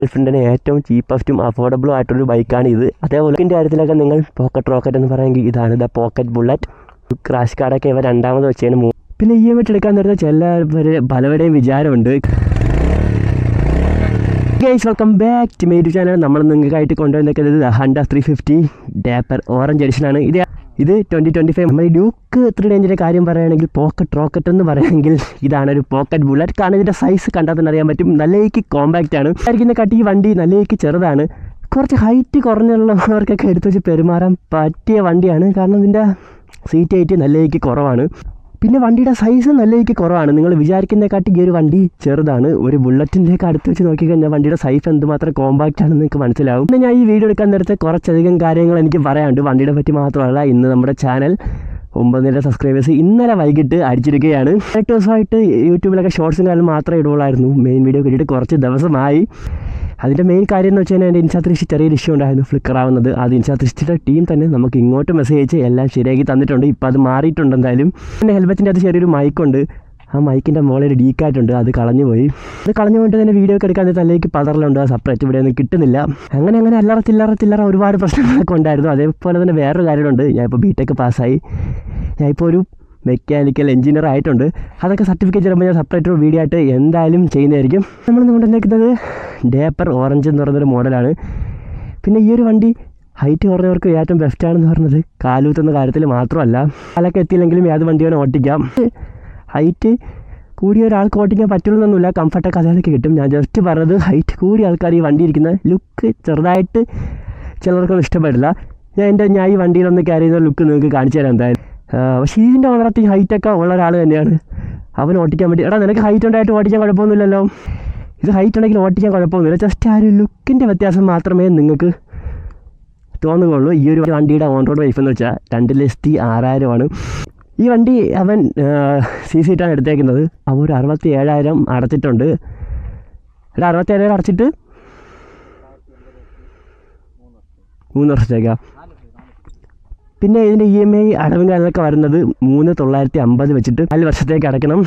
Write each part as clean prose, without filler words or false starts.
ഗൾഫ്രണ്ടിന് ഏറ്റവും ചീപ്പസ്റ്റും അഫോർഡബിളും ആയിട്ടൊരു ബൈക്കാണ് ഇത്. അതേപോലെ ഇതിൻ്റെ കാര്യത്തിലൊക്കെ നിങ്ങൾ പോക്കറ്റ് റോക്കറ്റ് എന്ന് പറയുമെങ്കിൽ ഇതാണ് ദ പോക്കറ്റ് ബുള്ളറ്റ്. ക്രാഷ് കാർഡൊക്കെ ഇവ രണ്ടാമത് വെച്ചാണ്. പിന്നെ EMI എടുക്കാൻ നേരത്തെ പലരുടെയും വിചാരമുണ്ട്. Guys welcome back to my YouTube channel. നമ്മൾ നിങ്ങൾക്കായിട്ട് കൊണ്ടുവന്നിരിക്കുന്നത് ഹണ്ട 350 ഡാപ്പർ ഓറഞ്ച് എഡിഷനാണ്. ഇത് 2025. നമ്മൾ ഈ ഡ്യൂക്ക് 3 റേഞ്ചിൻ്റെ കാര്യം പറയുകയാണെങ്കിൽ പോക്കറ്റ് റോക്കറ്റ് എന്ന് പറയുമെങ്കിൽ ഇതാണ് ഒരു പോക്കറ്റ് ബുള്ളറ്റ്. കാരണം ഇതിൻ്റെ സൈസ് കണ്ടാൽ തന്നെ അറിയാൻ പറ്റും. നല്ലയ്ക്ക് കോമ്പാക്റ്റ് ആണ്. ആയിരിക്കുന്ന കട്ടി ഈ വണ്ടി നല്ലയ്ക്ക് ചെറുതാണ്. കുറച്ച് ഹൈറ്റ് കുറഞ്ഞുള്ളവർക്കൊക്കെ എടുത്ത് വെച്ച് പെരുമാറാൻ പറ്റിയ വണ്ടിയാണ്. കാരണം ഇതിൻ്റെ സീറ്റ് ഹൈറ്റ് നല്ലയ്ക്ക് കുറവാണ്. പിന്നെ വണ്ടിയുടെ സൈസ് നല്ലയ്ക്ക് കുറവാണ്. നിങ്ങൾ വിചാരിക്കുന്നതിനെക്കാട്ടി ഈ ഒരു വണ്ടി ചെറുതാണ്. ഒരു ബുള്ളറ്റിൻ്റെയൊക്കെ അടുത്ത് വെച്ച് നോക്കിക്കഴിഞ്ഞാൽ വണ്ടിയുടെ സൈസ് എന്തുമാത്രം കോമ്പാക്റ്റ് ആണെന്ന് നിങ്ങൾക്ക് മനസ്സിലാവും. പിന്നെ ഞാൻ ഈ വീഡിയോ എടുക്കാൻ നേരത്തെ കുറച്ചധികം കാര്യങ്ങൾ എനിക്ക് പറയാനുണ്ട്. വണ്ടിയുടെ പറ്റി മാത്രമല്ല, ഇന്ന് നമ്മുടെ ചാനൽ 9,000 സബ്സ്ക്രൈബേഴ്സ് ഇന്നലെ വൈകിട്ട് അടിച്ചിരിക്കുകയാണ്. 8 ദിവസമായിട്ട് യൂട്യൂബിലൊക്കെ ഷോർട്സും കാലം മാത്രമേ ഇടുകയുള്ളായിരുന്നു. മെയിൻ വീഡിയോ കിട്ടിയിട്ട് കുറച്ച് ദിവസമായി. അതിൻ്റെ മെയിൻ കാര്യം എന്ന് വെച്ച് കഴിഞ്ഞാൽ എൻ്റെ ഇൻസ്റ്റാ360 ചെറിയൊരു ഇഷ്യൂ ഉണ്ടായിരുന്നു, ഫ്ലിക്കർ ആവുന്നത്. അത് ഇൻസ്റ്റാ360യുടെ ടീം തന്നെ നമുക്ക് ഇങ്ങോട്ട് മെസ്സേജ് അയച്ച് എല്ലാം ശരിയാക്കി തന്നിട്ടുണ്ട്. ഇപ്പോൾ അത് മാറിയിട്ടുണ്ട്. എന്തായാലും എൻ്റെ ഹെൽമെറ്റിൻ്റെ അത് ചെറിയൊരു മൈക്കുണ്ട്. ആ മൈക്കിൻ്റെ മുകളിൽ ഡീക്കായിട്ടുണ്ട്. അത് കളഞ്ഞു പോയി. അത് കളഞ്ഞു പോയിട്ട് തന്നെ വീഡിയോ ഒക്കെ എടുക്കാൻ തലേക്ക് പതറലുണ്ട്. ആ സെപ്പറേറ്റ് ഇവിടെ ഒന്നും കിട്ടുന്നില്ല. അങ്ങനെ ചില്ലറ ഒരുപാട് പ്രശ്നങ്ങളൊക്കെ ഉണ്ടായിരുന്നു. അതേപോലെ തന്നെ വേറൊരു കാര്യമുണ്ട്. ഞാനിപ്പോൾ BTech പാസ്സായി. ഞാനിപ്പോൾ ഒരു മെക്കാനിക്കൽ എഞ്ചിനീയർ ആയിട്ടുണ്ട്. അതൊക്കെ സർട്ടിഫിക്കറ്റ് തരുമ്പോൾ ഞാൻ സെപ്പറേറ്റ് ഒരു വീഡിയോ ആയിട്ട് എന്തായാലും ചെയ്യുന്നതായിരിക്കും. നമ്മൾ കൊണ്ടുവന്നിരിക്കുന്നത് ഡാപ്പർ ഓറഞ്ച് എന്ന് പറയുന്നൊരു മോഡലാണ്. പിന്നെ ഈ ഒരു വണ്ടി ഹൈറ്റ് കുറഞ്ഞവർക്ക് ഏറ്റവും ബെസ്റ്റാണെന്ന് പറഞ്ഞത് കാലൂത്തുന്ന കാര്യത്തിൽ മാത്രമല്ല, കാലൊക്കെ എത്തിയില്ലെങ്കിലും ഏത് വണ്ടി വേണം ഓട്ടിക്കാം. ഹൈറ്റ് കൂടിയ ഒരാൾക്ക് ഓട്ടിക്കാൻ പറ്റുള്ളൊന്നുമില്ല. കംഫർട്ടൊക്കെ അതിലേക്ക് കിട്ടും. ഞാൻ ജസ്റ്റ് പറഞ്ഞത് ഹൈറ്റ് കൂടിയ ആൾക്കാർ ഈ വണ്ടി ഇരിക്കുന്ന ലുക്ക് ചെറുതായിട്ട് ചിലർക്കൊന്നും ഇഷ്ടപ്പെടില്ല. ഞാൻ ഈ വണ്ടിയിലൊന്ന് ക്യാരി ചെയ്യുന്ന ലുക്ക് നിങ്ങൾക്ക് കാണിച്ചു തരാം എന്തായാലും. പക്ഷേ ഇതിൻ്റെ ഓണറത്തി ഹൈറ്റൊക്കെ ഉള്ള ഒരാൾ തന്നെയാണ്. അവൻ ഓട്ടിക്കാൻ വേണ്ടി നിനക്ക് ഹൈറ്റ് ഉണ്ടായിട്ട് ഓടിക്കാൻ കുഴപ്പമൊന്നുമില്ലല്ലോ. ഇത് ഹൈറ്റ് ഉണ്ടെങ്കിൽ ഓട്ടിക്കാൻ കുഴപ്പമൊന്നുമില്ല. ജസ്റ്റ് ആ ഒരു ലുക്കിൻ്റെ വ്യത്യാസം മാത്രമേ നിങ്ങൾക്ക് തോന്നുകയുള്ളൂ. ഈ ഒരു വണ്ടിയുടെ ഓൺ റോഡ് പ്രൈസ് എന്ന് വെച്ചാൽ 2,06,000 ഈ വണ്ടി അവൻ CC ഇട്ടാണ് എടുത്തേക്കുന്നത്. അവൻ ഒരു 67,000 അടച്ചിട്ടുണ്ട്. 67,000 അടച്ചിട്ട് 3 വർഷത്തേക്കാണ്. പിന്നെ ഇതിൻ്റെ EMI അടവും കാര്യങ്ങളൊക്കെ വരുന്നത് 3,950 വെച്ചിട്ട് 4 വർഷത്തേക്ക് അടയ്ക്കണം.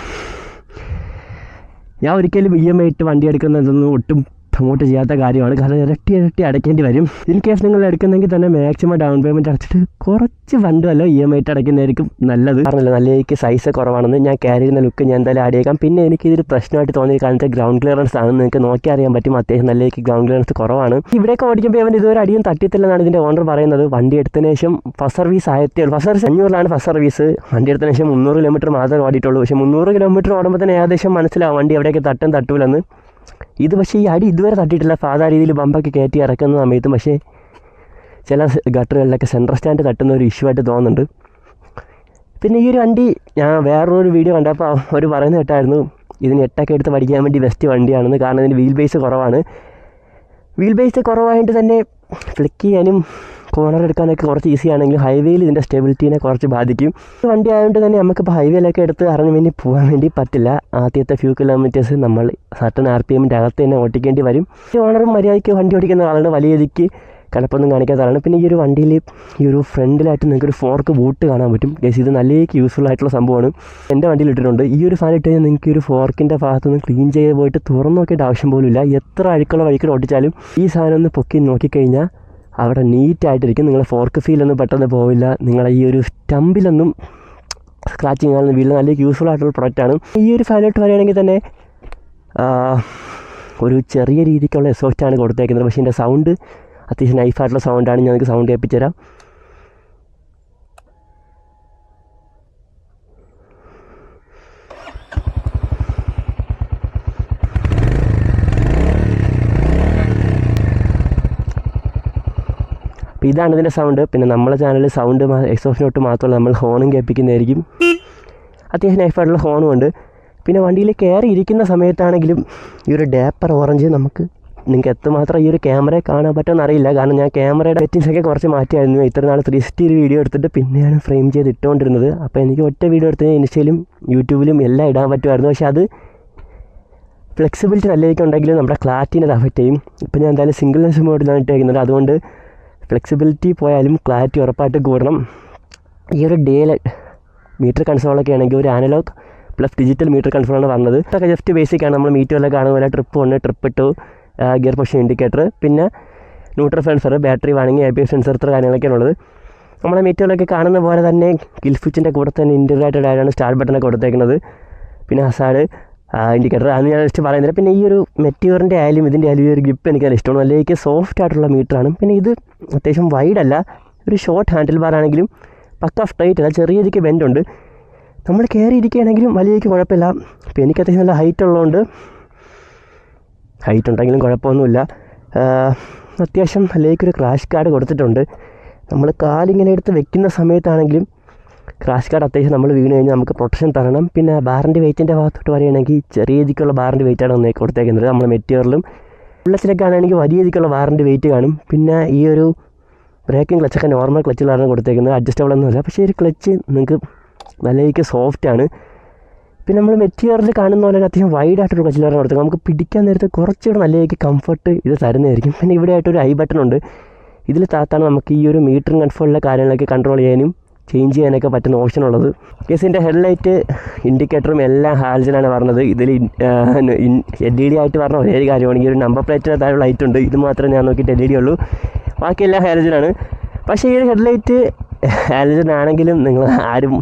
ഞാൻ ഒരിക്കലും EMI ഇട്ട് വണ്ടി എടുക്കുന്നതൊന്നും ഒട്ടും പ്രൊമോട്ട് ചെയ്യാത്ത കാര്യമാണ്. കാരണം ഇരട്ടി അടയ്ക്കേണ്ടി വരും. ഇൻ കേസ് നിങ്ങൾ എടുക്കുന്നെങ്കിൽ തന്നെ മാക്സിമം ഡൗൺ പേയ്മെൻറ്റ് അടച്ചിട്ട് കുറച്ച് ഫണ്ടുമല്ലോ EMI ഇട്ട് അടയ്ക്കുന്നതായിരിക്കും നല്ലത്. കാരണം നല്ല എനിക്ക് സൈസ് കുറവാണെന്ന് ഞാൻ ക്യാരി ചെയ്യുന്ന ലുക്ക് ഞാൻ എന്തായാലും ആഡ് ചെയ്യാം. പിന്നെ എനിക്കിതൊരു പ്രശ്നമായിട്ട് തോന്നിയ കാലത്തെ ഗ്രൗണ്ട് ക്ലിയറൻസ് ആണ്. നിങ്ങൾക്ക് നോക്കി അറിയാൻ പറ്റും. അത്യാവശ്യം നല്ല ഗ്രൗണ്ട് ക്ലിയറൻസ് കുറവാണ്. ഇവിടെയൊക്കെ ഓടിക്കുമ്പോൾ അവൻ ഇതുവരെ അടിയും തട്ടിത്തില്ലെന്നാണ് ഇതിൻ്റെ ഓണർ പറയുന്നത്. വണ്ടി എടുത്തതിന് ശേഷം ഫസ്റ്റ് സർവീസ് 500 ഫസ്റ്റ് സർവീസ്. വണ്ടി എടുത്തതിന് ശേഷം 300 കിലോമീറ്റർ മാത്രമേ ഓടിയിട്ടുള്ളൂ. പക്ഷേ 300 കിലോമീറ്റർ ഓടുമ്പോൾ തന്നെ ഏകദേശം മനസ്സിലാവും വണ്ടി എവിടെയൊക്കെ തട്ടൂലെന്ന്. ഇത് പക്ഷേ ഈ അടി ഇതുവരെ തട്ടിയിട്ടില്ല. സാധാ രീതിയിൽ ബമ്പൊക്കെ കയറ്റി ഇറക്കുന്ന സമയത്തും പക്ഷേ ചില ഗട്ടറുകളിലൊക്കെ സെൻട്രൽ സ്റ്റാൻഡ് തട്ടുന്ന ഒരു ഇഷ്യൂ ആയിട്ട് തോന്നുന്നുണ്ട്. പിന്നെ ഈ ഒരു വണ്ടി ഞാൻ വേറൊരു വീഡിയോ കണ്ടപ്പോൾ അവർ പറയുന്നത് കേട്ടായിരുന്നു ഇതിന് 8ഒക്കെ എടുത്ത് പഠിക്കാൻ വേണ്ടി ബെസ്റ്റ് വണ്ടിയാണെന്ന്. കാരണം ഇതിന് വീൽ ബേസ് കുറവാണ്. വീൽ ബേസ് കുറവായിട്ട് തന്നെ ഫ്ലിക്ക് ചെയ്യാനും കോർണർ എടുക്കാനൊക്കെ കുറച്ച് ഈസി ആണെങ്കിലും ഹൈവേയിൽ ഇതിൻ്റെ സ്റ്റെബിലിറ്റീനെ കുറച്ച് ബാധിക്കും. വണ്ടി ആയതുകൊണ്ട് തന്നെ നമുക്കിപ്പോൾ ഹൈവേയിലൊക്കെ എടുത്ത് അറിഞ്ഞു വേണ്ടി പോകാൻ വേണ്ടി പറ്റില്ല. ആദ്യത്തെ ഫ്യൂ കിലോമീറ്റേഴ്സ് നമ്മൾ സർട്ടൻ RPMൻ്റെ അകത്ത് തന്നെ ഓടിക്കേണ്ടി വരും. ഈ ഓണറും മര്യാദയ്ക്ക് വണ്ടി ഓടിക്കുന്ന ആളാണ്. വലിയ രീതിക്ക് കടപ്പൊന്നും കാണിക്കാത്ത ആളാണ്. പിന്നെ ഈ ഒരു വണ്ടിയിൽ ഈ ഒരു ഫ്രണ്ടിലായിട്ട് നിങ്ങൾക്കൊരു ഫോർക്ക് ബൂട്ട് കാണാൻ പറ്റും. ഗൈസ് ഇത് നല്ല യൂസ്ഫുൾ ആയിട്ടുള്ള സംഭവമാണ്. എൻ്റെ വണ്ടിയിൽ ഇട്ടിട്ടുണ്ട്. ഈ ഒരു സാധനം ഇട്ട് കഴിഞ്ഞാൽ നിങ്ങൾക്ക് ഒരു ഫോർക്കിൻ്റെ ഭാഗത്തുനിന്ന് ക്ലീൻ ചെയ്ത് പോയിട്ട് തുറന്നു നോക്കിയിട്ട് ആവശ്യം പോലും ഇല്ല. എത്ര അഴുക്കുള്ള വഴികൾ ഓടിച്ചാലും ഈ സാധനം ഒന്ന് പൊക്കി നോക്കിക്കഴിഞ്ഞാൽ അവിടെ നീറ്റായിട്ടിരിക്കും. നിങ്ങളെ ഫോർക്ക് ഫീലൊന്നും പെട്ടെന്ന് പോവില്ല. നിങ്ങളെ ഈ ഒരു സ്റ്റമ്പിലൊന്നും സ്ക്രാച്ചിങ് ആണെന്ന് വീട്ടിൽ നല്ല യൂസ്ഫുൾ ആയിട്ടുള്ള പ്രൊഡക്റ്റാണ്. ഈ ഒരു ഫാനിലോട്ട് പറയുകയാണെങ്കിൽ തന്നെ ഒരു ചെറിയ രീതിക്കുള്ള എക്സോസ്റ്റാണ് കൊടുത്തേക്കുന്നത്. പക്ഷേ എൻ്റെ സൗണ്ട് അത്യാവശ്യം നൈഫായിട്ടുള്ള സൗണ്ടാണ്. ഞങ്ങൾക്ക് സൗണ്ട് കേൾപ്പിച്ചു തരാം. അപ്പോൾ ഇതാണ് ഇതിൻ്റെ സൗണ്ട്. പിന്നെ നമ്മളെ ചാനലിൽ സൗണ്ട് എക്സോസ്റ്റിനോട്ട് മാത്രമല്ല നമ്മൾ ഹോണും കേൾപ്പിക്കുന്നതായിരിക്കും. അത്യാവശ്യം നൈഫായിട്ടുള്ള ഹോണും ഉണ്ട്. പിന്നെ വണ്ടിയിൽ കയറി ഇരിക്കുന്ന സമയത്താണെങ്കിലും ഈ ഒരു ഡാപ്പർ ഓറഞ്ച് നിങ്ങൾക്ക് എത്രമാത്രം ഈ ഒരു ക്യാമറയെ കാണാൻ പറ്റുമെന്ന് അറിയില്ല. കാരണം ഞാൻ ക്യാമറയുടെ സെറ്റിങ്സൊക്കെ കുറച്ച് മാറ്റിയായിരുന്നു. ഇത്ര നാൾ 360 വീഡിയോ എടുത്തിട്ട് പിന്നെയാണ് ഫ്രെയിം ചെയ്ത് ഇട്ടുകൊണ്ടിരുന്നത്. അപ്പോൾ എനിക്ക് ഒറ്റ വീഡിയോ എടുത്ത് ഇൻസ്റ്റയിലും യൂട്യൂബിലും എല്ലാം ഇടാൻ പറ്റുമായിരുന്നു. പക്ഷേ അത് ഫ്ലെക്സിബിലിറ്റി നല്ലതൊക്കെ ഉണ്ടെങ്കിലും നമ്മുടെ ക്ലാരിറ്റീനെ അത് അഫക്റ്റ് ചെയ്യും. ഇപ്പോൾ ഞാൻ എന്തായാലും സിംഗിൾ ലെൻസ് മോഡിലാണ് ഇട്ടേക്കുന്നത്. അതുകൊണ്ട് ഫ്ലെക്സിബിലിറ്റി പോയാലും ക്ലാരിറ്റി ഉറപ്പായിട്ട് കൂടണം. ഈ ഒരു മീറ്റർ കൺസോളൊക്കെ ആണെങ്കിൽ ഒരു അനലോഗ് പ്ലസ് ഡിജിറ്റൽ മീറ്റർ കൺസോളാണ് പറഞ്ഞത്. ഇതൊക്കെ ജസ്റ്റ് ബേസിക്കാണ്. നമ്മൾ മീറ്ററിലൊക്കെ കാണുന്ന പോലെ trip 1 trip 2 gear position indicator, പിന്നെ neutral sensor, battery warning, ABS sensor, ഇത്ര കാര്യങ്ങളൊക്കെയാണ് ഉള്ളത്. നമ്മളെ മീറ്ററിലൊക്കെ കാണുന്ന പോലെ തന്നെ കിൽ സ്വിച്ചിൻ്റെ കൂടെ തന്നെ ഇൻറ്റഗ്രേറ്റഡ് ആയാണ് സ്റ്റാർട്ട് ബട്ടണൊക്കെ കൊടുത്തേക്കുന്നത്. പിന്നെ ഹസാർഡ് ഇൻഡിക്കേറ്റർ അത് ഞാൻ ജസ്റ്റ് പറയുന്നില്ല. പിന്നെ ഈ ഒരു മെറ്റീരിയറിൻ്റെ ആയാലും ഇതിൻ്റെ ആയാലും ഈ ഒരു ഗ്രിപ്പ് എനിക്ക് നല്ല ഇഷ്ടമാണ്. നല്ലതായിട്ട് സോഫ്റ്റ് ആയിട്ടുള്ള മീറ്ററാണ്. പിന്നെ ഇത് അത്യാവശ്യം വൈഡല്ല, ഒരു ഷോർട്ട് ഹാൻഡിൽ ബാർ ആണെങ്കിലും പക്ക സ്ട്രൈറ്റ് അല്ല, ചെറിയ രീതിക്ക് ബെൻഡുണ്ട്. നമ്മൾ കയറി ഇരിക്കുകയാണെങ്കിലും വലിയക്ക് കുഴപ്പമില്ല. ഇപ്പോൾ എനിക്ക് അത്യാവശ്യം നല്ല ഹൈറ്റ് ഉണ്ടെങ്കിലും കുഴപ്പമൊന്നുമില്ല. അത്യാവശ്യം നല്ലൊരു ക്രാഷ് കാർഡ് കൊടുത്തിട്ടുണ്ട്. നമ്മൾ കാലിങ്ങനെ എടുത്ത് വെക്കുന്ന സമയത്താണെങ്കിലും ക്രാഷ് കാർഡ് അത്യാവശ്യം നമ്മൾ വീണ് കഴിഞ്ഞാൽ നമുക്ക് പ്രൊട്ടക്ഷൻ തരണം. പിന്നെ ബാറിൻ്റെ വെയിറ്റിൻ്റെ ഭാഗത്തോട്ട് പറയുകയാണെങ്കിൽ ചെറിയ രീതിക്കുള്ള ബാറിൻ്റെ വെയിറ്റാണ് ഒന്ന് കൊടുത്തേക്കുന്നത്. നമ്മൾ മെറ്റീരിയലും ബുള്ളറ്റിലൊക്കെ ആണെങ്കിൽ വലിയ രീതിക്കുള്ള ബാറിൻ്റെ വെയിറ്റ് കാണും. പിന്നെ ഈ ഒരു ബ്രേക്കിംഗ് ക്ലച്ചൊക്കെ നോർമൽ ക്ലച്ചിലാണ് കൊടുത്തേക്കുന്നത്, അഡ്ജസ്റ്റബിൾ ഒന്നുമില്ല. പക്ഷേ ഒരു ക്ലച്ച് നിങ്ങൾക്ക് നല്ല രീതിക്ക് സോഫ്റ്റാണ്. പിന്നെ നമ്മൾ മെറ്റീരിയൽ കാണുന്ന പോലെ അത്യാവശ്യം വൈഡായിട്ടൊരു ക്ലച്ചിലാണ് കൊടുത്തത്. നമുക്ക് പിടിക്കാൻ നേരത്തെ കുറച്ചുകൂടെ നല്ല രീതിക്ക് കംഫർട്ട് ഇത് തരുന്നതായിരിക്കും. പിന്നെ ഇവിടെ ആയിട്ടൊരു ഐ ബട്ടൺ ഉണ്ട്. ഇതിൽ താത്താണ് നമുക്ക് ഈ ഒരു മീറ്ററിങ് കൺട്രോളിലെ കാര്യങ്ങളൊക്കെ കൺട്രോൾ ചെയ്യാനും ചേഞ്ച് ചെയ്യാനൊക്കെ പറ്റുന്ന ഓപ്ഷനുള്ളത്. കേസിൻ്റെ ഹെഡ്ലൈറ്റ് ഇൻഡിക്കേറ്ററും എല്ലാം ഹാലജനാണ് പറഞ്ഞത്. ഇതിൽ LED ആയിട്ട് പറഞ്ഞ ഒരേ കാര്യമാണ്. ഈ ഒരു നമ്പർ പ്ലേറ്റിന് താഴെ ലൈറ്റ് ഉണ്ട്, ഇത് മാത്രമേ ഞാൻ നോക്കിയിട്ട് LED ഉള്ളൂ, ബാക്കിയെല്ലാം ഹാലജനാണ്. പക്ഷേ ഈ ഒരു ഹെഡ്ലൈറ്റ് ഹാലജൻ ആണെങ്കിലും നിങ്ങൾ ആരും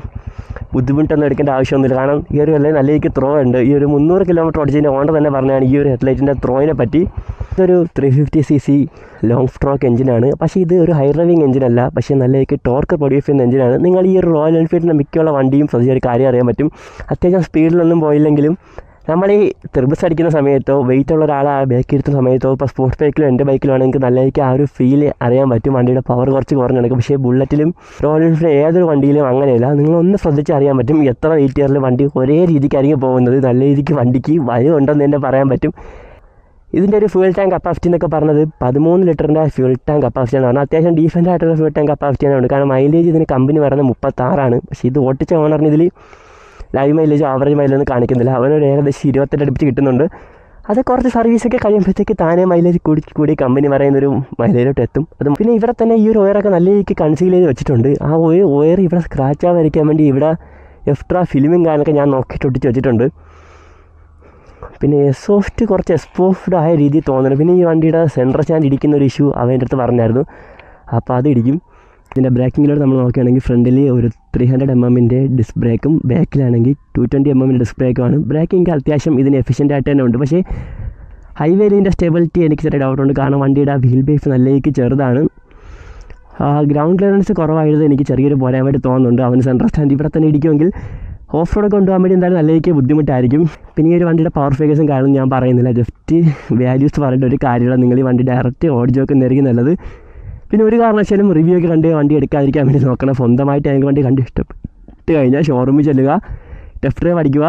ബുദ്ധിമുട്ടൊന്നും എടുക്കേണ്ട ആവശ്യമൊന്നുമില്ല. കാരണം ഈ ഒരു ഹെഡ്ലൈറ്റ് നല്ല രീതിക്ക് ത്രോ ഉണ്ട്. ഈ ഒരു 300 കിലോമീറ്റർ ഓടിച്ചതിൻ്റെ ഓണർ തന്നെ പറഞ്ഞാണ് ഈ ഒരു ഹെഡ്ലൈറ്റിൻ്റെ ത്രോയിനെ പറ്റി. ഇതൊരു 350cc ലോങ് സ്ട്രോക്ക് എഞ്ചിനാണ്. പക്ഷേ ഇത് ഒരു ഹൈ ഡ്രൈവിംഗ് എഞ്ചിനല്ല, പക്ഷേ നല്ല രീതിക്ക് ടോർക്ക് പ്രൊഡ്യൂസ് ചെയ്യുന്ന എഞ്ചിനാണ്. നിങ്ങൾ ഈ ഒരു റോയൽ എൻഫീൽഡിൻ്റെ മിക്കുള്ള വണ്ടിയും ശ്രദ്ധിച്ച ഒരു കാര്യം അറിയാൻ പറ്റും. അത്യാവശ്യം സ്പീഡിലൊന്നും പോയില്ലെങ്കിലും നമ്മൾ ഈ ത്രിബിൾസ് അടിക്കുന്ന സമയത്തോ വെയിറ്റ് ഉള്ള ഒരാളെ ബാക്കി ഇരുത്തുന്ന സമയത്തോ ഇപ്പോൾ സ്പോർട്സ് ബൈക്കിലോ എൻ്റെ ബൈക്കിലോ ആണെങ്കിൽ നല്ല രീതിക്ക് ആ ഒരു ഫീൽ അറിയാൻ പറ്റും. വണ്ടിയുടെ പവർ കുറച്ച് കുറഞ്ഞെടുക്കും. പക്ഷേ ബുള്ളറ്റിലും റോയൽ എൻഫീൽഡ് ഏതൊരു വണ്ടിയിലും അങ്ങനെയല്ല. നിങ്ങളൊന്ന് ശ്രദ്ധിച്ച് അറിയാൻ പറ്റും എത്ര വെയിറ്റ് ഇയറിൽ വണ്ടി ഒരേ രീതിക്കായിരിക്കും പോകുന്നത്. നല്ല രീതിക്ക് വണ്ടിക്ക് വയം ഉണ്ടെന്ന് തന്നെ പറയാൻ പറ്റും. ഇതിൻ്റെ ഒരു ഫ്യൂൽ ടാങ്ക് കപ്പാസിറ്റി എന്നൊക്കെ പറഞ്ഞത് 13 ലിറ്ററിൻ്റെ ഫ്യൂൽ ടാങ്ക് കപ്പാസിറ്റിയാണ് പറഞ്ഞത്. അത്യാവശ്യം ഡീസൻ്റ് ആയിട്ടുള്ള ഫ്യൂൽ ടാങ്ക് കപ്പാസിറ്റിയാണ് ഉണ്ട്. കാരണം മൈലേജ് ഇതിന് കമ്പനി പറയുന്നത് 36ആണ്. പക്ഷേ ഇത് ഓട്ടിച്ച ഓണറിന് ഇതിൽ ലൈവ് മൈലേജോ ആവറേജ് മൈലേജൊന്നും കാണിക്കുന്നില്ല. അവനൊരു ഏകദേശം 28 അടുപ്പിച്ച് കിട്ടുന്നുണ്ട്. അത് കുറച്ച് സർവീസൊക്കെ കഴിയുമ്പോഴത്തേക്ക് താനേ മൈലേജ് കൂടി കമ്പനി പറയുന്നൊരു മൈലേജോട്ട് എത്തും. അത് പിന്നെ ഇവിടെ തന്നെ ഈ ഒരു ഒയറൊക്കെ നല്ല രീതിക്ക് കൺസീൽ ചെയ്ത് വെച്ചിട്ടുണ്ട്. ആ ഒയർ ഇവിടെ സ്ക്രാച്ച് ആവാതിരിക്കാൻ വേണ്ടി ഇവിടെ എക്സ്ട്രാ ഫിലിമും കാര്യമൊക്കെ ഞാൻ നോക്കിയിട്ട് ഒട്ടിച്ച് വെച്ചിട്ടുണ്ട്. പിന്നെ എക്സോസ്റ്റ് കുറച്ച് എക്സ്പോസ്ഡ് ആയ രീതിയിൽ തോന്നുന്നു. പിന്നെ ഈ വണ്ടിയുടെ സെൻട്രൽ സ്റ്റാൻഡ് ഇടിക്കുന്ന ഒരു ഇഷ്യൂ അവൻ്റെ അടുത്ത് പറഞ്ഞായിരുന്നു. അപ്പോൾ അത് ഇടിക്കും. ഇതിൻ്റെ ബ്രേക്കിങ്ങിലോട്ട് നമ്മൾ നോക്കുകയാണെങ്കിൽ ഫ്രണ്ടിൽ ഒരു 300 mm ഡിസ്ക് ബ്രേക്കും ബാക്കിലാണെങ്കിൽ 220 mm ഡിസ്ക് ബ്രേക്കുമാണ്. ബ്രേക്കിംഗ് അത്യാവശ്യം ഇതിന് എഫിഷ്യൻ്റ് ആയിട്ട് തന്നെ ഉണ്ട്. പക്ഷേ ഹൈവേയിൽ ഇതിൻ്റെ സ്റ്റെബിലിറ്റി എനിക്ക് ചെറിയ ഡൗട്ടുണ്ട്. കാരണം വണ്ടിയുടെ വീൽ ബേസ് നല്ല രീതിക്ക് ചെറുതാണ്. ഗ്രൗണ്ട് ക്ലിയറൻസ് കുറവായത് എനിക്ക് ചെറിയൊരു പോരായ്മയായിട്ട് തോന്നുന്നുണ്ട്. അവന് സെൻട്രൽ സ്റ്റാൻഡ് ഇവിടെ തന്നെ ഇടിക്കുമെങ്കിൽ ഓഫ് റോഡ് കൊണ്ടുപോകാൻ വേണ്ടി എന്തായാലും നല്ല രീതിക്ക് ബുദ്ധിമുട്ടായിരിക്കും. പിന്നെ ഈ ഒരു വണ്ടിയുടെ പവർ ഫിഗേഴ്സും കാര്യങ്ങളും ഞാൻ പറയുന്നില്ല, ജസ്റ്റ് വാല്യൂസ് പറഞ്ഞിട്ട് ഒരു കാര്യമില്ല. നിങ്ങൾ ഈ വണ്ടി ഡയറക്റ്റ് ഓടിച്ച് നോക്കുന്നതായിരിക്കും നല്ലത്. പിന്നെ ഒരു കാരണവശാലും റിവ്യൂ ഒക്കെ കണ്ട് വണ്ടി എടുക്കാതിരിക്കാൻ വേണ്ടി നോക്കണം. സ്വന്തമായിട്ട് എനിക്ക് വണ്ടി കണ്ട് ഇഷ്ടപ്പെട്ട് കഴിഞ്ഞാൽ ഷോറൂമിൽ ചെല്ലുക, ടെസ്റ്റ് ഡ്രൈവ് അടിക്കുക.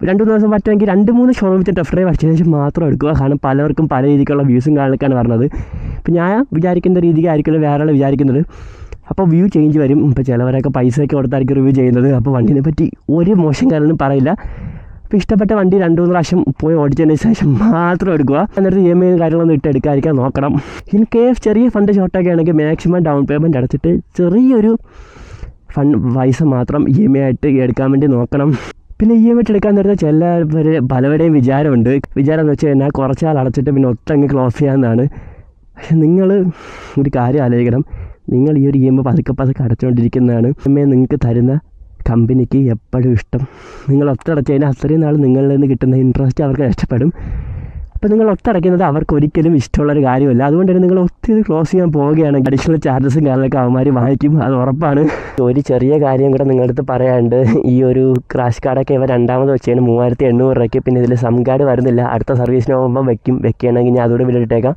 2-3 ദിവസം പറ്റുമെങ്കിൽ 2-3 ഷോറൂമിൽ ടെസ്റ്റ് ഡ്രൈവ് അടിച്ചതിന് ശേഷം മാത്രം എടുക്കുക. കാരണം പലർക്കും പല രീതിക്കുള്ള വ്യൂസും കാര്യങ്ങളൊക്കെയാണ് പറഞ്ഞത്. ഇപ്പം ഞാൻ വിചാരിക്കുന്ന രീതിക്കായിരിക്കും വേറെ ആൾ വിചാരിക്കുന്നത്. അപ്പോൾ വ്യൂ ചേഞ്ച് വരും. ഇപ്പോൾ ചിലവരൊക്കെ പൈസയൊക്കെ കൊടുത്തായിരിക്കും റിവ്യൂ ചെയ്യുന്നത്. അപ്പോൾ വണ്ടിനെ പറ്റി ഒരു മോശം കാര്യമൊന്നും പറയില്ല. അപ്പോൾ ഇഷ്ടപ്പെട്ട വണ്ടി 2-3 പ്രാവശ്യം പോയി ഓടിച്ചതിന് ശേഷം മാത്രം എടുക്കുക. എന്നിട്ട് EMI കാര്യങ്ങളൊന്നും എടുക്കാതിരിക്കാൻ നോക്കണം. ഇൻ കേസ് ചെറിയ ഫണ്ട് ഷോർട്ടൊക്കെ ആണെങ്കിൽ മാക്സിമം ഡൗൺ പേയ്മെൻറ്റ് അടച്ചിട്ട് ചെറിയൊരു ഫണ്ട് പൈസ മാത്രം EMI ആയിട്ട് എടുക്കാൻ വേണ്ടി നോക്കണം. പിന്നെ EMI എടുക്കാൻ നേരത്തെ പലരുടെയും വിചാരം എന്ന് വെച്ച് കഴിഞ്ഞാൽ കുറച്ചാൾ അടച്ചിട്ട് പിന്നെ ഒറ്റങ്ങ് ക്ലോസ് ചെയ്യാമെന്നാണ്. പക്ഷെ നിങ്ങൾ ഒരു കാര്യം ആലോചിക്കണം. നിങ്ങൾ ഈ ഒരു EMI പതുക്കെ അടച്ചുകൊണ്ടിരിക്കുന്നതാണ്. EMI നിങ്ങൾക്ക് തരുന്ന കമ്പനിക്ക് എപ്പോഴും ഇഷ്ടം. നിങ്ങൾ ഒത്തടച്ച് കഴിഞ്ഞാൽ അത്രയും നാൾ നിങ്ങളിൽ നിന്ന് കിട്ടുന്ന ഇൻട്രസ്റ്റ് അവർക്ക് നഷ്ടപ്പെടും. അപ്പോൾ നിങ്ങൾ ഒത്തടയ്ക്കുന്നത് അവർക്ക് ഒരിക്കലും ഇഷ്ടമുള്ളൊരു കാര്യമല്ല. അതുകൊണ്ട് തന്നെ നിങ്ങൾ ഒത്തിരി ക്ലോസ് ചെയ്യാൻ പോവുകയാണെങ്കിൽ അഡീഷണൽ ചാർജസും കാര്യങ്ങളൊക്കെ അവന്മാർ വാങ്ങിക്കും, അത് ഉറപ്പാണ്. ഒരു ചെറിയ കാര്യം കൂടെ നിങ്ങളുടെ അടുത്ത് പറയാണ്ട്, ഈ ഒരു ക്രാഷ് കാർഡൊക്കെ ഇവ രണ്ടാമത് വെച്ചാണ് 3800 രൂപയ്ക്ക്. പിന്നെ ഇതിൽ സം കാർഡ് വരുന്നില്ല. അടുത്ത സർവീസിന് പോകുമ്പം വെക്കുകയാണെങ്കിൽ ഞാൻ അതോടെ വിട്ടിട്ടേക്കാം.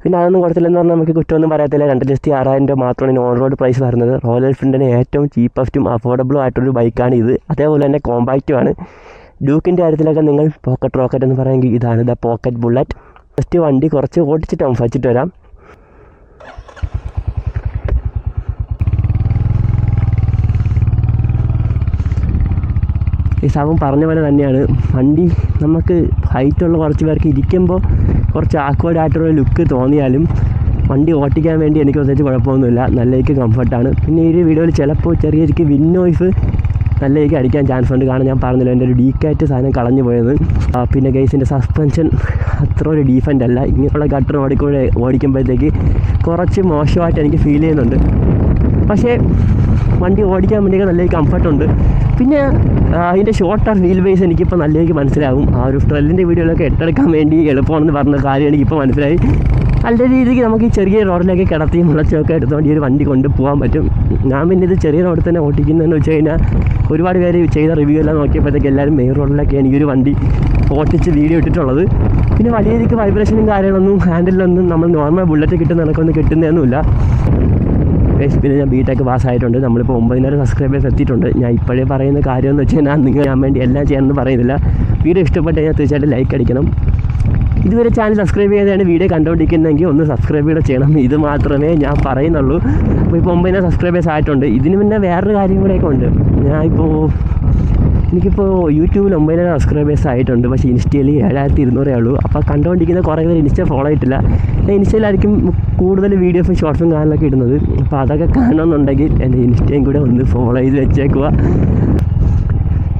പിന്നെ അതൊന്നും കൊടുത്തില്ലെന്ന് പറഞ്ഞാൽ നമുക്ക് കുറ്റമൊന്നും പറയത്തില്ല. 2,60,000 രൂപ മാത്രമാണ് ഓൺ റോഡ് പ്രൈസ് വരുന്നത്. റോയൽ എൻഫീൽഡിൻ്റെ ഏറ്റവും ചീപ്പസ്റ്റും അഫോർഡബിളും ആയിട്ടൊരു ബൈക്കാണ് ഇത്. അതേപോലെ തന്നെ കോമ്പാക്റ്റുമാണ്. ഡ്യൂക്കിൻ്റെ കാര്യത്തിലൊക്കെ നിങ്ങൾ പോക്കറ്റ് റോക്കറ്റ് എന്ന് പറയുമെങ്കിൽ ഇതാണ് ദ പോക്കറ്റ് ബുള്ളറ്റ്. ജസ്റ്റ് വണ്ടി കുറച്ച് ഓടിച്ചിട്ട് വച്ചിട്ട് വരാം. ഈ സാബും പറഞ്ഞ പോലെ തന്നെയാണ്. വണ്ടി നമുക്ക് ഹൈറ്റുള്ള കുറച്ച് പേർക്ക് ഇരിക്കുമ്പോൾ കുറച്ച് ആക്വേർഡ് ആയിട്ടുള്ള ലുക്ക് തോന്നിയാലും വണ്ടി ഓട്ടിക്കാൻ വേണ്ടി എനിക്ക് പ്രത്യേകിച്ച് കുഴപ്പമൊന്നുമില്ല. നല്ലതിക്ക് കംഫർട്ടാണ്. പിന്നെ ഈ ഒരു വീഡിയോയിൽ ചിലപ്പോൾ ചെറിയ വിൻ നോയ്സ് നല്ല രീതിക്ക് അടിക്കാൻ ചാൻസ് ഉണ്ട്. കാരണം ഞാൻ പറഞ്ഞില്ല എൻ്റെ ഒരു ഡീക്കാറ്റ് സാധനം കളഞ്ഞു പോയത്. പിന്നെ ഗൈസിൻ്റെ സസ്പെൻഷൻ അത്ര ഒരു ഡീഫൻ്റ് അല്ല. ഇങ്ങനെയുള്ള ഗട്ടർ ഓടിക്കുമ്പോഴത്തേക്ക് കുറച്ച് മോശമായിട്ട് എനിക്ക് ഫീൽ ചെയ്യുന്നുണ്ട്. പക്ഷേ വണ്ടി ഓടിക്കാൻ വേണ്ടിയൊക്കെ നല്ല കംഫർട്ടുണ്ട്. പിന്നെ അതിൻ്റെ ഷോർട്ടർ വീൽ ബേസ് എനിക്കിപ്പോൾ നല്ല രീതിക്ക് മനസ്സിലാവും. ആ ഒരു ട്രെല്ലിൻ്റെ വീഡിയോയിലൊക്കെ എട്ടെടുക്കാൻ വേണ്ടി എളുപ്പമാണെന്ന് പറഞ്ഞ കാര്യം എനിക്കിപ്പോൾ മനസ്സിലായി. നല്ല രീതിക്ക് നമുക്ക് ഈ ചെറിയ റോഡിലേക്ക് കിടത്തി മുളച്ചൊക്കെ എടുത്തുകൊണ്ട് ഈ ഒരു വണ്ടി കൊണ്ട് പോകാൻ പറ്റും. ഞാൻ പിന്നെ ഇത് ചെറിയ റോഡിൽ തന്നെ ഓട്ടിക്കുന്നതെന്ന് വെച്ച് കഴിഞ്ഞാൽ ഒരുപാട് പേര് ചെയ്ത റിവ്യൂ എല്ലാം നോക്കിയപ്പോഴത്തേക്ക് എല്ലാവരും മെയിൻ റോഡിലൊക്കെയാണ് ഈ ഒരു വണ്ടി ഓട്ടിച്ച് വീഡിയോ ഇട്ടിട്ടുള്ളത്. പിന്നെ വലിയ രീതിക്ക് വൈബ്രേഷനും കാര്യങ്ങളൊന്നും ഹാൻഡിലൊന്നും നമ്മൾ നോർമൽ ബുള്ളറ്റ് കിട്ടുന്ന കണക്കൊന്നും കിട്ടുന്നതൊന്നുമില്ല. പിന്നെ ഞാൻ ബി.ടെക് പാസ്സായിട്ടുണ്ട്. നമ്മളിപ്പോൾ 9,000 സബ്സ്ക്രൈബേഴ്സ് എത്തിയിട്ടുണ്ട്. ഞാൻ ഇപ്പോഴേ പറയുന്ന കാര്യമെന്ന് വെച്ച് കഴിഞ്ഞാൽ ഞാൻ വേണ്ടി എല്ലാം ചെയ്യാമെന്ന് പറയുന്നില്ല. വീഡിയോ ഇഷ്ടപ്പെട്ട് കഴിഞ്ഞാൽ തീർച്ചയായിട്ടും ലൈക്ക് അടിക്കണം. ഇതുവരെ ചാനൽ സബ്സ്ക്രൈബ് ചെയ്താണ് വീഡിയോ കണ്ടുകൊണ്ടിരിക്കുന്നതെങ്കിൽ ഒന്ന് സബ്സ്ക്രൈബ് കൂടെ ചെയ്യണം. ഇത് മാത്രമേ ഞാൻ പറയുന്നുള്ളൂ. അപ്പോൾ ഇപ്പോൾ 9,000 സബ്സ്ക്രൈബേഴ്സ് ആയിട്ടുണ്ട്. ഇതിന് പിന്നെ വേറൊരു കാര്യം കൂടെയൊക്കെ ഉണ്ട്. എനിക്കിപ്പോൾ യൂട്യൂബിൽ 9,000 സബ്സ്ക്രൈബേഴ്സ് ആയിട്ടുണ്ട്. പക്ഷേ ഇൻസ്റ്റയിൽ 7,200 ഉള്ളൂ. അപ്പോൾ കണ്ടുകൊണ്ടിരിക്കുന്ന കുറേ പേര് ഇൻസ്റ്റ ഫോളോ ചെയ്തിട്ടില്ല. ഞാൻ ഇൻസ്റ്റയിലായിരിക്കും കൂടുതൽ വീഡിയോസും ഷോർട്സും കാണാനൊക്കെ ഇടുന്നത്. അപ്പോൾ അതൊക്കെ കാണണമെന്നുണ്ടെങ്കിൽ എൻ്റെ ഇൻസ്റ്റയും കൂടെ ഒന്ന് ഫോളോ ചെയ്ത് വെച്ചേക്കുക.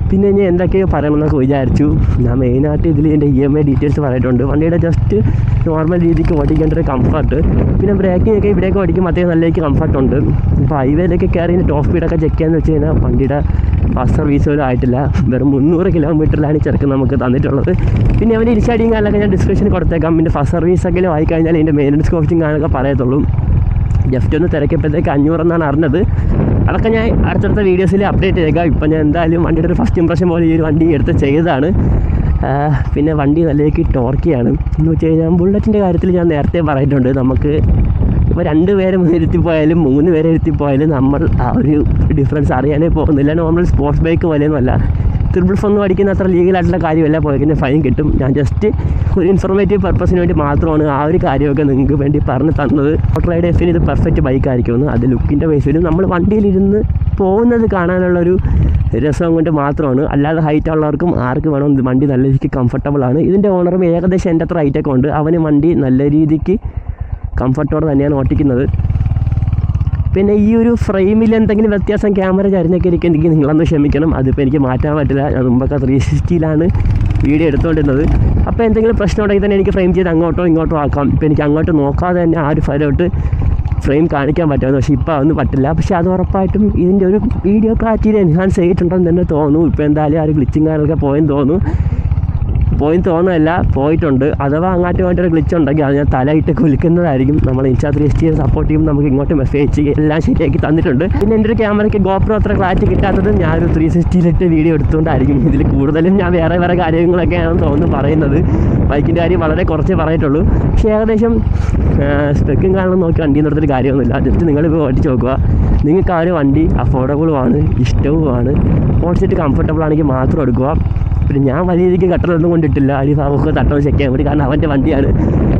പിന്നെ ഞാൻ എന്തൊക്കെയോ പറയണമെന്നൊക്കെ വിചാരിച്ചു. ഞാൻ മെയിനായിട്ട് ഇതിൽ എൻ്റെ EMI ഡീറ്റെയിൽസ് പറഞ്ഞിട്ടുണ്ട്. വണ്ടിയുടെ ജസ്റ്റ് നോർമൽ രീതിക്ക് ഓടിക്കേണ്ട ഒരു കംഫർട്ട്. പിന്നെ ബ്രേക്കിംഗ് ഒക്കെ ഇവിടെയൊക്കെ ഓടിക്കുമ്പോൾ അത്യാവശ്യം നല്ലൊരു കംഫർട്ടുണ്ട്. ഇപ്പോൾ ഹൈവേയിലൊക്കെ കയറി ടോപ്പ് സ്പീഡൊക്കെ ചെക്ക് ചെയ്യാന്ന് വെച്ച് കഴിഞ്ഞാൽ വണ്ടിയുടെ ഫസ്റ്റ് സർവീസ് പോലും ആയിട്ടില്ല. വെറും 300 കിലോമീറ്ററിലാണ് ചെറുക്ക് നമുക്ക് തന്നിട്ടുള്ളത്. പിന്നെ അവൻ്റെ ഇരിച്ചാടിയും കാലൊക്കെ ഞാൻ ഡിസ്ക്രിപ്ഷനിൽ കൊടുത്തേക്കാം. പിന്നെ ഫസ്റ്റ് സർവീസൊക്കെ ആയിക്കഴിഞ്ഞാൽ ഇതിൻ്റെ മെയിൻ്റനൻസ് കോസ്റ്റും കാലൊക്കെ പറയത്തുള്ളൂ. ജസ്റ്റ് ഒന്ന് തിരക്കിയപ്പോഴത്തേക്ക് 500 എന്നാണ് അറിഞ്ഞത്. അതൊക്കെ ഞാൻ അടുത്തടുത്ത വീഡിയോസിൽ അപ്ഡേറ്റ് ചെയ്തേക്കാം. ഇപ്പം ഞാൻ എന്തായാലും വണ്ടിയുടെ ഒരു ഫസ്റ്റ് ഇംപ്രഷൻ പോലെ ഈ ഒരു വണ്ടി എടുത്ത് ചെയ്തതാണ്. പിന്നെ വണ്ടി നല്ലതായിട്ട് ടോർക്കിയാണ് എന്ന് വെച്ച് കഴിഞ്ഞാൽ ബുള്ളറ്റിൻ്റെ കാര്യത്തിൽ ഞാൻ നേരത്തെ പറഞ്ഞിട്ടുണ്ട്. നമുക്ക് ഇപ്പോൾ 2 പേരെ ഇരുത്തിപ്പോയാലും 3 പേരെ ഇരുത്തിപ്പോയാലും നമ്മൾ ആ ഒരു ഡിഫറൻസ് അറിയാനേ പോകുന്നില്ല. Normal sports bike പോലെയൊന്നുമല്ല. 4x4 അടിക്കുന്ന അത്ര ലീഗലായിട്ടുള്ള കാര്യമല്ല. പോയതിന് ഫൈൻ കിട്ടും. ഞാൻ ജസ്റ്റ് ഒരു ഇൻഫോർമേറ്റീവ് പർപ്പസിന് വേണ്ടി മാത്രമാണ് ആ ഒരു കാര്യമൊക്കെ നിങ്ങൾക്ക് വേണ്ടി പറഞ്ഞു തന്നത്. റൈഡ് എഫിന് ഇത് പെർഫെക്റ്റ് ബൈക്കായിരിക്കുമെന്ന്. അത് ലുക്കിൻ്റെ ബേസിലും നമ്മൾ വണ്ടിയിലിരുന്ന് പോകുന്നത് കാണാനുള്ളൊരു രസം കൊണ്ട് മാത്രമാണ്. അല്ലാതെ ഹൈറ്റ് ഉള്ളവർക്കും ആർക്ക് വേണം വണ്ടി നല്ല രീതിക്ക് കംഫർട്ടബിളാണ്. ഇതിൻ്റെ ഓണറും ഏകദേശം എൻ്റെ അത്ര ഹൈറ്റൊക്കെ ഉണ്ട്. അവന് വണ്ടി നല്ല രീതിക്ക് കംഫർട്ടോടെ തന്നെയാണ് ഓട്ടിക്കുന്നത്. പിന്നെ ഈ ഒരു ഫ്രെയിമിൽ എന്തെങ്കിലും വ്യത്യാസം ക്യാമറ ചരിഞ്ഞൊക്കെ ഇരിക്കുന്നെങ്കിൽ നിങ്ങളൊന്ന് ക്ഷമിക്കണം. അതിപ്പോൾ എനിക്ക് മാറ്റാൻ പറ്റില്ല. ഞാൻ മുമ്പൊക്കെ 360 വീഡിയോ എടുത്തുകൊണ്ടിരുന്നത്. അപ്പോൾ എന്തെങ്കിലും പ്രശ്നം ഉണ്ടെങ്കിൽ തന്നെ എനിക്ക് ഫ്രെയിം ചെയ്ത് അങ്ങോട്ടോ ഇങ്ങോട്ടോ ആക്കാം. ഇപ്പോൾ എനിക്ക് അങ്ങോട്ട് നോക്കാതെ തന്നെ ആ ഒരു ഫലോട്ട് ഫ്രെയിം കാണിക്കാൻ പറ്റുമെന്ന്. പക്ഷേ ഇപ്പോൾ അതൊന്നും പറ്റില്ല. പക്ഷേ അത് ഉറപ്പായിട്ടും ഇതിൻ്റെ ഒരു വീഡിയോ ക്ലാരിറ്റിയിൽ എൻഹാൻസ് ചെയ്തിട്ടുണ്ടെന്ന് തന്നെ തോന്നുന്നു. ഇപ്പോൾ എന്തായാലും ആ ഒരു ഗ്ലിച്ചിങ് കാരണമൊക്കെ പോയെന്ന് തോന്നുന്നതല്ല, പോയിട്ടുണ്ട്. അഥവാ അങ്ങോട്ടുമായിട്ടൊരു ഗ്ലിച്ച് ഉണ്ടെങ്കിൽ അത് ഞാൻ തലയിട്ട് കുലിക്കുന്നതായിരിക്കും. നമ്മൾ ഇൻസ്റ്റാ 360 സപ്പോർട്ട് ചെയ്യുമ്പോൾ നമുക്ക് ഇങ്ങോട്ട് മെസ്സേജ് എല്ലാം ശരിയാക്കി തന്നിട്ടുണ്ട്. പിന്നെ എൻ്റെ ഒരു ക്യാമറയ്ക്ക് GoPro അത്ര ക്ലാരിറ്റി കിട്ടാത്തത് ഞാനൊരു 360 വീഡിയോ എടുത്തുകൊണ്ടായിരിക്കും. ഇതിൽ കൂടുതലും ഞാൻ വേറെ കാര്യങ്ങളൊക്കെയാണെന്ന് തോന്നുന്നു പറയുന്നത്. ബൈക്കിൻ്റെ കാര്യം വളരെ കുറച്ചേ പറഞ്ഞിട്ടുള്ളൂ. പക്ഷേ ഏകദേശം സ്പെക്കും കാരണം നോക്കി വണ്ടി നിർത്തിയിട്ട് കാര്യമൊന്നുമില്ല. ജസ്റ്റ് നിങ്ങളിപ്പോൾ ഓടിച്ച് നോക്കുക. നിങ്ങൾക്ക് ആ ഒരു വണ്ടി അഫോർഡബിളുമാണ്, ഇഷ്ടവുമാണ്, ഓടിച്ചിട്ട് കംഫർട്ടബിൾ ആണെങ്കിൽ മാത്രം എടുക്കുക. പിന്നെ ഞാൻ വലിയ രീതിക്ക് കട്ടറൊന്നും കൊണ്ടിട്ടില്ല. അടി ഭാഗമൊക്കെ തട്ടണം ചെക്ക് ചെയ്യാൻ വേണ്ടി. കാരണം അവൻ്റെ വണ്ടിയാണ്.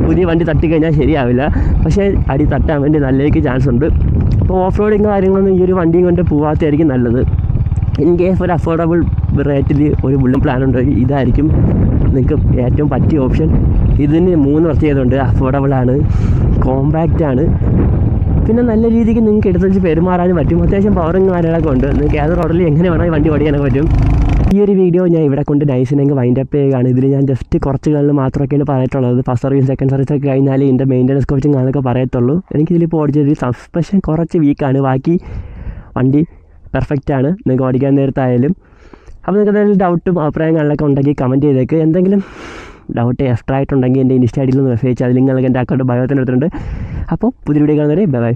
പുതിയ വണ്ടി തട്ടിക്കഴിഞ്ഞാൽ ശരിയാവില്ല. പക്ഷേ അടി തട്ടാൻ വേണ്ടി നല്ലതിലേക്ക് ചാൻസ് ഉണ്ട്. അപ്പോൾ ഓഫ് റോഡിങ് കാര്യങ്ങളൊന്നും ഈ ഒരു വണ്ടിയും കൊണ്ട് പോകാത്തതായിരിക്കും നല്ലത്. ഇൻ കേസ് ഒരു അഫോർഡബിൾ റേറ്റിൽ ഒരു ബുള്ളറ്റ് പ്ലാൻ ഉണ്ടെങ്കിൽ ഇതായിരിക്കും നിങ്ങൾക്ക് ഏറ്റവും പറ്റിയ ഓപ്ഷൻ. ഇതിന് 3 പ്രത്യേകതയുണ്ട്. അഫോർഡബിളാണ്, കോമ്പാക്റ്റാണ്, പിന്നെ നല്ല രീതിക്ക് നിങ്ങൾക്ക് എടുത്ത് വെച്ച് പെരുമാറാനും പറ്റും. അത്യാവശ്യം പവറും കാര്യങ്ങളൊക്കെ ഉണ്ട്. നിങ്ങൾക്ക് ഏത് റോഡിൽ എങ്ങനെ വേണമെങ്കിൽ വണ്ടി ഓടിക്കാനൊക്കെ പറ്റും. ഈ ഒരു വീഡിയോ ഞാൻ ഇവിടെ കൊണ്ട് നൈസിനെങ്കിൽ വൈൻഡ് അപ്പ് ചെയ്യുകയാണ്. ഇതിൽ ഞാൻ ജസ്റ്റ് കുറച്ച് കളിൽ മാത്രമൊക്കെയാണ് പറഞ്ഞിട്ടുള്ളത്. ഫസ്റ്റ് സർവീസ് സെക്കൻഡ് സർവീസ് ഒക്കെ കഴിഞ്ഞാൽ ഇതിൻ്റെ മെയിൻ്റനൻസ് കോസ്റ്റും കാണാനൊക്കെ പറയത്തുള്ളൂ. എനിക്കിതിലിപ്പോൾ ഓടിച്ചൊരു സസ്പെൻഷൻ കുറച്ച് വീക്കാണ്. ബാക്കി വണ്ടി പെർഫെക്റ്റാണ് നിങ്ങൾക്ക് ഓടിക്കാൻ നേരത്തായാലും. അപ്പോൾ നിങ്ങൾക്ക് എന്തെങ്കിലും ഡൗട്ടും അഭിപ്രായങ്ങളിലൊക്കെ ഉണ്ടെങ്കിൽ കമൻറ്റ് ചെയ്തേക്ക്. എന്തെങ്കിലും ഡൗട്ട് എക്സ്ട്രാ ആയിട്ടുണ്ടെങ്കിൽ എൻ്റെ ഇൻസ്റ്റാ ഐഡിയിൽ നിന്ന് മെസ്സേജ് അതിൽ നിങ്ങൾക്ക് എൻ്റെ അക്കൗണ്ട് ബയോത്തിന് എടുത്തിട്ടുണ്ട്. അപ്പോൾ പുതിയ വീഡിയോ കാണുന്നവരെ ബൈ.